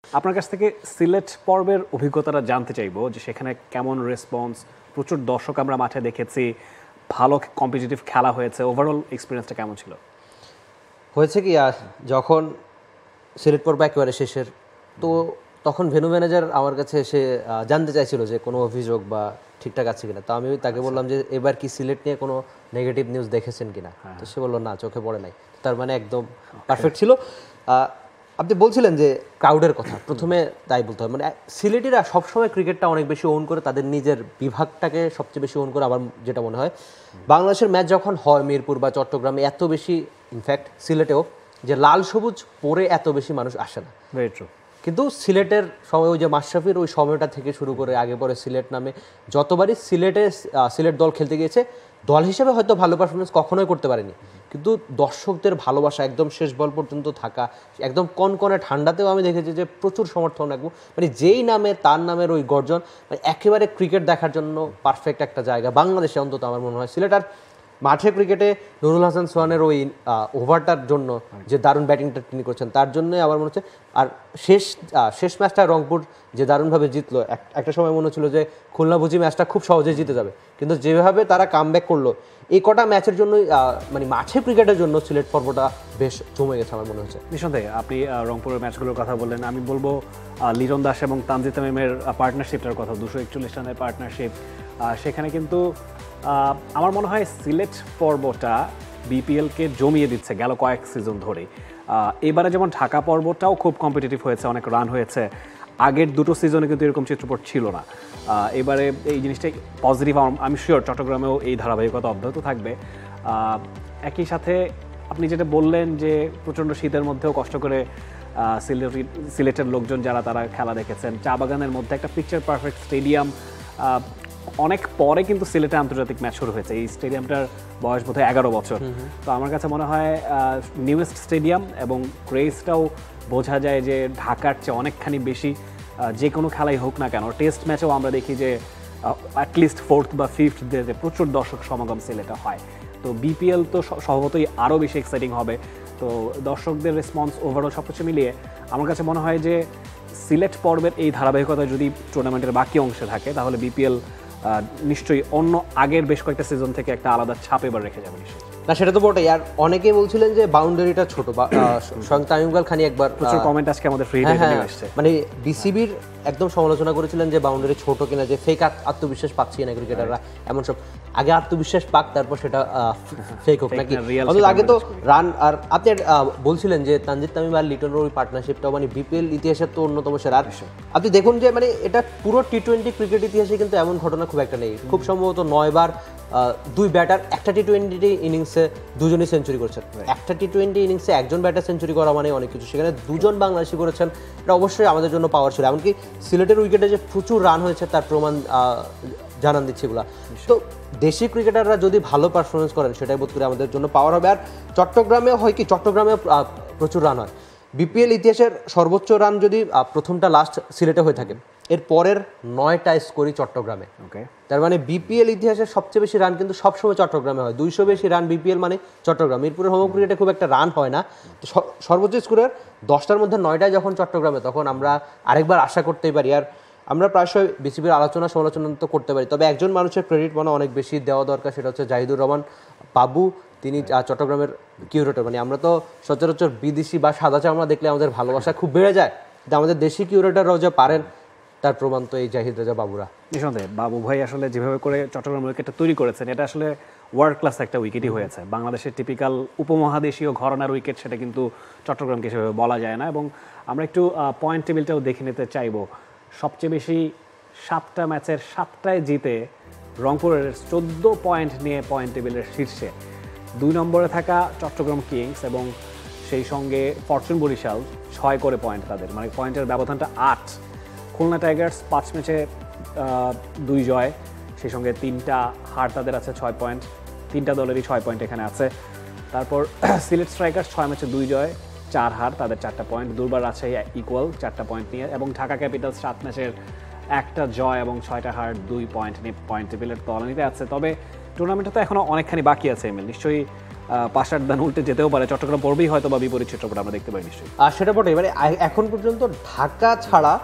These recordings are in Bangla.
আপনার কাছ থেকে সিলেট পর্বের অভিজ্ঞতাটা জানতে চাইবো যে সেখানে কেমন রেসপন্স, প্রচুর দর্শক আমরা মাঠে দেখেছি, ভালো কম্পিটিটিভ খেলা হয়েছে, ওভারঅল এক্সপিরিয়েন্সটা কেমন ছিল? হয়েছে কি যখন সিলেট পর্ব একেবারে শেষের তো তখন ভেন্যু ম্যানেজার আমার কাছে এসে জানতে চাইছিল যে কোনো অভিযোগ বা ঠিকঠাক আছে কিনা। তো আমি তাকে বললাম যে এবার কি সিলেট নিয়ে কোনো নেগেটিভ নিউজ দেখেছেন কিনা। তো সে বললো না, চোখে পড়ে নাই। তার মানে একদম পারফেক্ট ছিল। আপনি বলছিলেন যে ক্রাউডের কথা, প্রথমে তাই বলতে হয়, মানে সিলেটিরা সবসময় ক্রিকেটটা অনেক বেশি ওন করে, তাদের নিজের বিভাগটাকে সবচেয়ে বেশি ওন করে। আমার যেটা মনে হয় বাংলাদেশের ম্যাচ যখন হয় মিরপুর বা চট্টগ্রামে, এত বেশি ইনফ্যাক্ট সিলেটেও যে লাল সবুজ পরে এত বেশি মানুষ আসে না। Very true. কিন্তু সিলেটের সময় ওই যে মাশরাফির ওই সময়টা থেকে শুরু করে আগে পরে সিলেট নামে যতবারই সিলেট দল খেলতে গিয়েছে, দল হিসেবে হয়তো ভালো পারফরমেন্স কখনোই করতে পারেনি, কিন্তু দর্শকদের ভালোবাসা একদম শেষ বল পর্যন্ত থাকা, একদম কনকনে ঠান্ডাতেও আমি দেখেছি যে প্রচুর সমর্থন, একদম মানে যেই নামে তার নামের ওই গর্জন, মানে একেবারে ক্রিকেট দেখার জন্য পারফেক্ট একটা জায়গা বাংলাদেশে অন্তত আমার মনে হয় সিলেট। আর মাঠে ক্রিকেটে নুরুল হাসান সোহানের ওই ওভারটার জন্য যে দারুণ ব্যাটিংটা তিনি করছেন, তার জন্যই আমার মনে হচ্ছে। আর শেষ ম্যাচটা রংপুর যে দারুণভাবে জিতলো, একটা সময় মনে হচ্ছিল যে খুলনা বুঝি ম্যাচটা খুব সহজে জিতে যাবে, কিন্তু যেভাবে তারা কামব্যাক করলো, এই কটা ম্যাচের জন্যই মানে মাঠে ক্রিকেটের জন্য সিলেট পর্বটা বেশ জমে গেছে আমার মনে হচ্ছে। নিঃসন্দেহে আপনি রংপুরের ম্যাচগুলোর কথা বললেন, আমি বলবো লিটন দাস এবং তানজিদ তামিমের পার্টনারশিপটার কথা, 241 রানের পার্টনারশিপ। সেখানে কিন্তু আমার মনে হয় সিলেট পর্বটা বিপিএলকে জমিয়ে দিচ্ছে গেল কয়েক সিজন ধরে। এবারে যেমন ঢাকা পর্বটাও খুব কম্পিটিটিভ হয়েছে, অনেক রান হয়েছে, আগের দুটো সিজনে কিন্তু এরকম চিত্রপট ছিল না। এবারে এই জিনিসটা পজিটিভ, আমি শিওর চট্টগ্রামেও এই ধারাবাহিকতা অব্যাহত থাকবে। একই সাথে আপনি যেটা বললেন যে প্রচণ্ড শীতের মধ্যেও কষ্ট করে সিলেটের লোকজন যারা তারা খেলা দেখেছেন, চা বাগানের মধ্যে একটা পিকচার পারফেক্ট স্টেডিয়াম। অনেক পরে কিন্তু সিলেটে আন্তর্জাতিক ম্যাচ শুরু হয়েছে, এই স্টেডিয়ামটার বয়স বোধহয় 11 বছর। তো আমার কাছে মনে হয় নিউয়েস্ট স্টেডিয়াম এবং ক্রেজটাও বোঝা যায় যে ঢাকার চেয়ে অনেকখানি বেশি। যে কোনো খেলাই হোক না কেন, টেস্ট ম্যাচেও আমরা দেখি যে অ্যাটলিস্ট 4th বা 5th ডেতে প্রচুর দর্শক সমাগম সিলেটে হয়। তো বিপিএল তো স্বভাবতই আরও বেশি এক্সাইটিং হবে। তো দর্শকদের রেসপন্স ওভারঅল সব কিছু মিলিয়ে আমার কাছে মনে হয় যে সিলেট পর্বের এই ধারাবাহিকতা যদি টুর্নামেন্টের বাকি অংশে থাকে, তাহলে বিপিএল নিশ্চয়ই অন্য আগের বেশ কয়েকটা সিজন থেকে একটা আলাদা ছাপ এবার রেখে যাবে নিশ্চয়ই। না, সেটা তো বটেই। আর অনেকেই বলছিলেন যে বাউন্ডারিটা ছোট, স্বয়ং তামিম ইকবাল খানি একবার প্রচুর কমেন্ট আজকে আমাদের ফ্রি হিটে আসছে, মানে বিসিবির একদম সমালোচনা করেছিলেন যে বাউন্ডারি ছোট কিনা, যে ফেক আত্মবিশ্বাস পাচ্ছি না ক্রিকেটাররা, এমন সব। আগে আত্মবিশ্বাস পাক, তারপর সেটা ফেক হোক নাকি, অন্তত আগে তো রান। আর আপনি বলছিলেন যে তানজিদ তামিম আর লিটনের ওই পার্টনারশিপটাও মানে বিপিএল ইতিহাসের তো অন্যতম সেরা। আর আপনি দেখুন যে মানে এটা পুরো টি-20 ক্রিকেট ইতিহাসে কিন্তু এমন ঘটনা খুব একটা নেই। খুব সম্ভবত 9 বার দুই ব্যাটার একটা টি-20 ইনিংসে দুজনই সেঞ্চুরি করেছেন। একটা টি-20 ইনিংসে একজন ব্যাটার সেঞ্চুরি করা মানে অনেক কিছু, সেখানে দুজন বাংলাদেশি করেছেন, এটা অবশ্যই আমাদের জন্য পাওয়ার ছিল। এমনকি সিলেটের উইকেটে যে প্রচুর রান হয়েছে তার প্রমাণ জানান দিচ্ছে এগুলা। তো দেশি ক্রিকেটাররা যদি ভালো পারফরমেন্স করেন, সেটাই বোধ করে আমাদের জন্য পাওয়ার হবে। আর চট্টগ্রামেও হয় কি, চট্টগ্রামে প্রচুর রান হয়। বিপিএল ইতিহাসের সর্বোচ্চ রান যদি প্রথমটা লাস্ট সিলেটে হয়ে থাকে, এর পরের 9টা স্কোরই চট্টগ্রামে। ওকে, তার মানে বিপিএল ইতিহাসের সবচেয়ে বেশি রান কিন্তু সবসময় চট্টগ্রামে হয়। 200 বেশি রান বিপিএল মানে চট্টগ্রাম। মিরপুরের হোম ক্রিকেটে খুব একটা রান হয় না। তো সর্বোচ্চ স্কোরের 10টার মধ্যে 9টাই যখন চট্টগ্রামে, তখন আমরা আরেকবার আশা করতেই পারি। আর আমরা প্রায়শই বিসিবির আলোচনা সমালোচনা তো করতে পারি, তবে একজন মানুষের ক্রেডিট মানে অনেক বেশি দেওয়া দরকার, সেটা হচ্ছে জাহিদুর রহমান বাবু। তিনি চট্টগ্রামের কিউরেটর। মানে আমরা তো সচরাচর বিদেশি বা সাদা চামড়া দেখলে আমাদের ভালোবাসা খুব বেড়ে যায়, কিন্তু আমাদের দেশি কিউরেটররাও যে পারেন তার প্রমাণ তো এই জাহিদ রাজা বাবুরা। নিঃসন্দেহে বাবু ভাই আসলে যেভাবে করে চট্টগ্রাম উইকেটটা তৈরি করেছেন, এটা আসলে ওয়ার্ল্ড ক্লাস একটা উইকেটই হয়েছে। বাংলাদেশের টিপিক্যাল উপমহাদেশীয় ঘরানার উইকেট, সেটা কিন্তু চট্টগ্রামকে সেভাবে বলা যায় না। এবং আমরা একটু পয়েন্ট টেবিলটাও দেখে নিতে চাইবো। সবচেয়ে বেশি 7টা ম্যাচের 7টায় জিতে রংপুরের 14 পয়েন্ট নিয়ে পয়েন্ট টেবিলের শীর্ষে। 2 নম্বরে থাকা চট্টগ্রাম কিংস এবং সেই সঙ্গে ফরচুন বরিশাল 6 করে পয়েন্ট তাদের, মানে পয়েন্টের ব্যবধানটা 8। খুলনা টাইগার্স 5 ম্যাচে 2 জয়, সেই সঙ্গে 3টা হার তাদের আছে 6 পয়েন্ট। 3টা দলেরই 6 পয়েন্ট এখানে আছে। তারপর সিলেট স্ট্রাইকার্স 6 ম্যাচে 2 জয় 4 হার, তাদের 4টা পয়েন্ট। দুর্বার রাজশাহী ইকুয়াল 4টা পয়েন্ট নিয়ে, এবং ঢাকা ক্যাপিটালস 7 ম্যাচের 1টা জয় এবং 6টা হার 2 পয়েন্ট নিয়ে পয়েন্ট টেবিলের তলানিতে আছে। তবে টুর্নামেন্টে তো এখনও অনেকখানি বাকি আছে এমএল, নিশ্চয়ই 5-8 দান উল্টে যেতেও পারে, চট্টগ্রাম পড়বেই হয়তো বা বিপরীত চিত্রপট আমরা দেখতে পাই নিশ্চয়ই। আর সেটা বটে, মানে এখন পর্যন্ত ঢাকা ছাড়া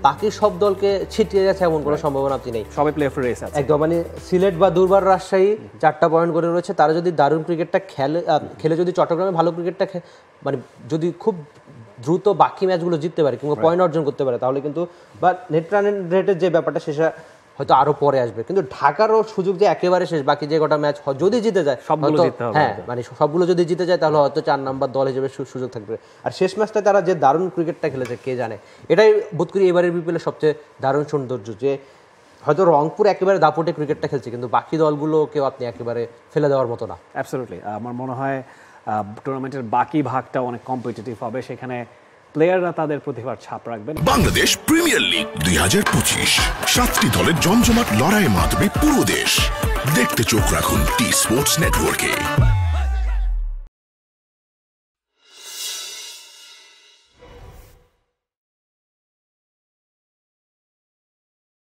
বাকি সব দলকে ছিটিয়ে গেছে এমন কোনো সম্ভাবনা আপনি নেই, সবাই প্লে অফ রেস আছে একদম। মানে সিলেট বা দুর্বার রাজশাহী 4টা পয়েন্ট করে রয়েছে, তারা যদি দারুণ ক্রিকেটটা খেলে যদি চট্টগ্রামে ভালো ক্রিকেটটা মানে যদি খুব দ্রুত বাকি ম্যাচগুলো জিততে পারে কিংবা পয়েন্ট অর্জন করতে পারে, তাহলে কিন্তু বা নেট রান রেটের যে ব্যাপারটা সেটা হয়তো আরো পরে আসবে। কিন্তু ঢাকারও সুযোগ যে একেবারে শেষ, বাকি যে কটা ম্যাচ যদি জিতে যায় সবগুলো জিততে হবে, হ্যাঁ মানে সবগুলো যদি জিতে যায় তাহলে হয়তো 4 নাম্বার দল হিসেবে সুযোগ থাকবে। আর শেষ ম্যাচটা তারা যে দারুণ ক্রিকেটটা খেলেছে কে জানে, এটাই বোধ করি এবারের বিপিএলের সবচেয়ে দারুণ সৌন্দর্য, যে হয়তো রংপুর একেবারে দাপটে ক্রিকেটটা খেলছে কিন্তু বাকি দলগুলোকেও আপনি একেবারে ফেলে দেওয়ার মতো না। অ্যাবসলিউটলি, আমার মনে হয় টুর্নামেন্টের বাকি ভাগটা অনেক কম্পিটিটিভ হবে, সেখানে প্লেয়াররা তাদের প্রতিভার ছাপ রাখবেন। বাংলাদেশ প্রিমিয়ার লিগ 2025, 7টি দলের জমজমাট লড়াইয়ে মাতবে পুরো দেশ। দেখতে চোখ রাখুন টি স্পোর্টস নেটওয়ার্কে।